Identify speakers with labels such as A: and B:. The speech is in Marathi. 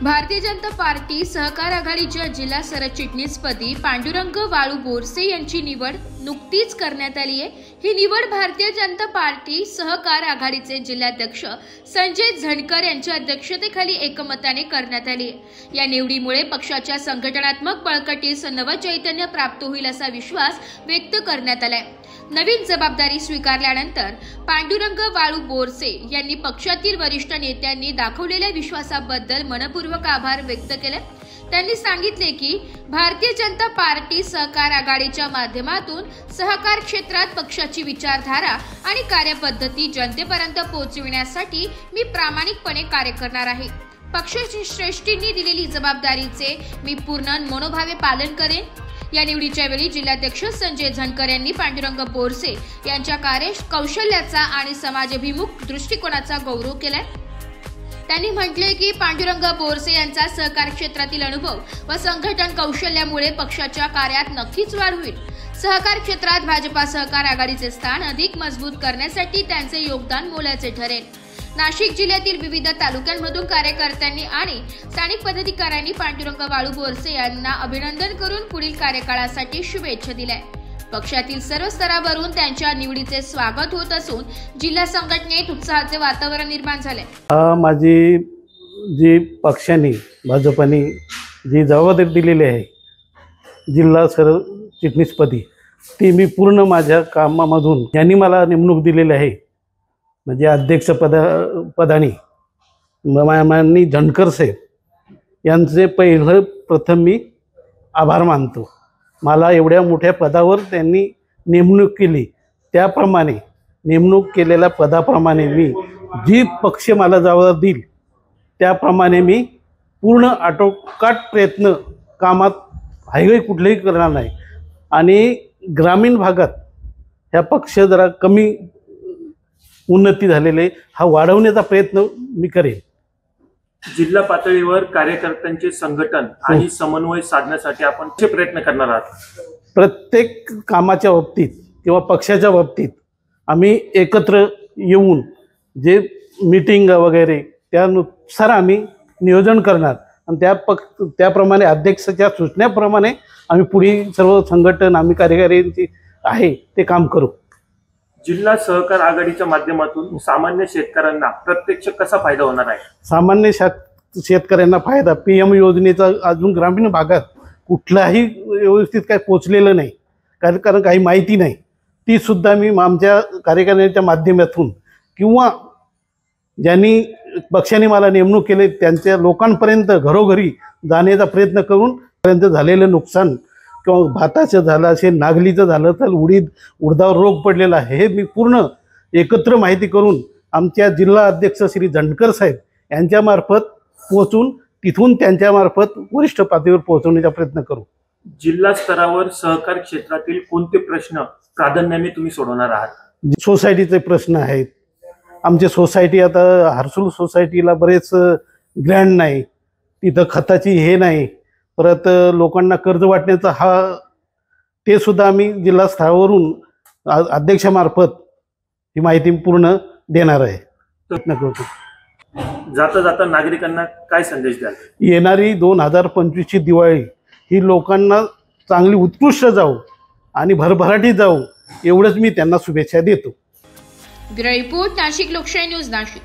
A: भारतीय जनता पार्टी सहकार आघाडीच्या जिल्हा सरचिटणीसपदी पांडुरंग वाळू बोरसे यांची निवड नुकतीच करण्यात आली आहे। ही निवड भारतीय जनता पार्टी सहकार आघाडीचे जिल्हाध्यक्ष संजय झणकर यांच्या अध्यक्षतेखाली एकमताने करण्यात आली आहे। या निवडीमुळे पक्षाच्या संघटनात्मक बळकटीस नवचैतन्य प्राप्त होईल असा विश्वास व्यक्त करण्यात आलाय। नवीन जबाबदारी स्वीकारल्यानंतर पांडुरंग वाळू बोरसे यांनी पक्षातील वरिष्ठ नेत्यांनी दाखवलेल्या विश्वासाबद्दल मनपूर्वक आभार व्यक्त केले। त्यांनी सांगितले की भारतीय जनता पार्टी सहकार आघाडीच्या माध्यमातून सहकार क्षेत्रात पक्षाची विचारधारा आणि कार्यपद्धती जनतेपर्यंत पोहोचविण्यासाठी मी प्रामाणिकपणे कार्य करणार आहे। पक्षाच्या श्रेष्ठींनी दिलेली जबाबदारीचे मी पूर्ण मनोभावे पालन करेन। या निवडीच्या वेळी जिल्हाध्यक्ष संजय झणकर यांनी पांडुरंग बोरसे यांच्या कार्यकौशल्याचा आणि समाजाभिमुख दृष्टिकोनाचा गौरव केलाय। त्यांनी म्हटले की पांडुरंग बोरसे यांचा सहकार क्षेत्रातील अनुभव व संघटन कौशल्यामुळे पक्षाच्या कार्यात नक्कीच वाढ होईल। सहकार क्षेत्रात भाजपा सहकार आघाडीचे स्थान अधिक मजबूत करण्यासाठी त्यांचे योगदान मोलाचे ठरेल। नाशिक जिल्ह्यातील विविध तालुक्यांमधून कार्यकर्त्यांनी आणि स्थानिक पदाधिकाऱ्यांनी पांडुरंग वाळू बोरसे यांना अभिनंदन करून पुढील कार्यकाळासाठी शुभेच्छा दिल्या। पक्षातील सर्व स्तरावरून त्यांच्या निवडीचे स्वागत होत असून जिल्हा संघटनेत उत्साहाचे वातावरण निर्माण झाले।
B: माझी जी पक्षाने भाजपने जी जबाबदारी दिलेली आहे जिल्हा सरचिटणीसपदी ती मी पूर्ण माझ्या कामामधून यांनी मला नेमणूक दिलेली आहे। म्हणजे अध्यक्ष पदाने माननीय झणकर साहेब यांचे प्रथम मी आभार मानतो। मला एवढ्या मोठ्या पदावर त्यांनी नेमणूक केली, त्याप्रमाणे नेमणूक केलेल्या पदाप्रमाणे मी जी पक्ष मला जबाबदारी देईल त्याप्रमाणे मी पूर्ण आटोकाट प्रयत्न कामात हायवे कुठलेही करणार नाही। आणि ग्रामीण भागात ह्या पक्ष जरा कमी उन्नती झालेले हा वाढवण्याचा प्रयत्न मी करेन।
C: जिल्हा पातळीवर कार्यकर्त्यांचे संघटन आणि समन्वय साधण्यासाठी आपण कसे प्रयत्न करणार आहात?
B: प्रत्येक कामाच्या बाबतीत किंवा पक्षाच्या बाबतीत आम्ही एकत्र येऊन जे मीटिंग वगैरे त्यानुसार आम्ही नियोजन करणार आणि त्याप्रमाणे अध्यक्षाच्या सूचनेप्रमाणे आम्ही पुढील सर्व संघटन आम्ही कार्यकारिणीचे आहे ते काम करू।
C: जिल्हा सहकार आघाडीच्या माध्यमातून सामान्य शेतकऱ्यांना प्रत्यक्ष कसा फायदा होणार आहे?
B: सामान्य शेतकऱ्यांना फायदा PM योजनेचा अजून ग्रामीण भागात कुठलाही व्यवस्थित काही पोचलेलं नाही, कारण काही माहिती नाही। ती सुद्धा मी आमच्या कार्यकारिणीच्या माध्यमातून किंवा ज्यांनी पक्षाने मला नेमणूक केले त्यांच्या लोकांपर्यंत घरोघरी जाण्याचा प्रयत्न करून पर्यंत झालेलं नुकसान किंवा भाताचं झालं असेल, नागलीचं झालं तर उडदावर रोग पडलेला आहे हे मी पूर्ण एकत्र माहिती करून आमच्या जिल्हा अध्यक्ष श्री झणकर साहेब यांच्यामार्फत पोहोचून तिथून त्यांच्यामार्फत वरिष्ठ पातळीवर पोहोचवण्याचा प्रयत्न करू।
C: जिल्हा स्तरावर सहकार क्षेत्रातील कोणते प्रश्न प्राधान्याने तुम्ही सोडवणार आहात?
B: सोसायटीचे प्रश्न आहेत। आमची सोसायटी आता हर्सुल सोसायटीला बरेच ग्रँड नाही, तिथं खताची हे नाही, परत लोकांना कर्ज वाटण्याचा ते सुद्धा आम्ही जिल्हा स्तरावरून अध्यक्षामार्फत ही माहिती पूर्ण देणार आहे। प्रयत्न करतो।
C: जाता जाता नागरिकांना काय संदेश द्याल?
B: येणारी 2025ची दिवाळी ही लोकांना चांगली उत्कृष्ट जाऊ आणि भरभराटी जाऊ एवढंच मी त्यांना शुभेच्छा देतो।
A: ब्युरो रिपोर्ट, नाशिक लोकशाही न्यूज, नाशिक।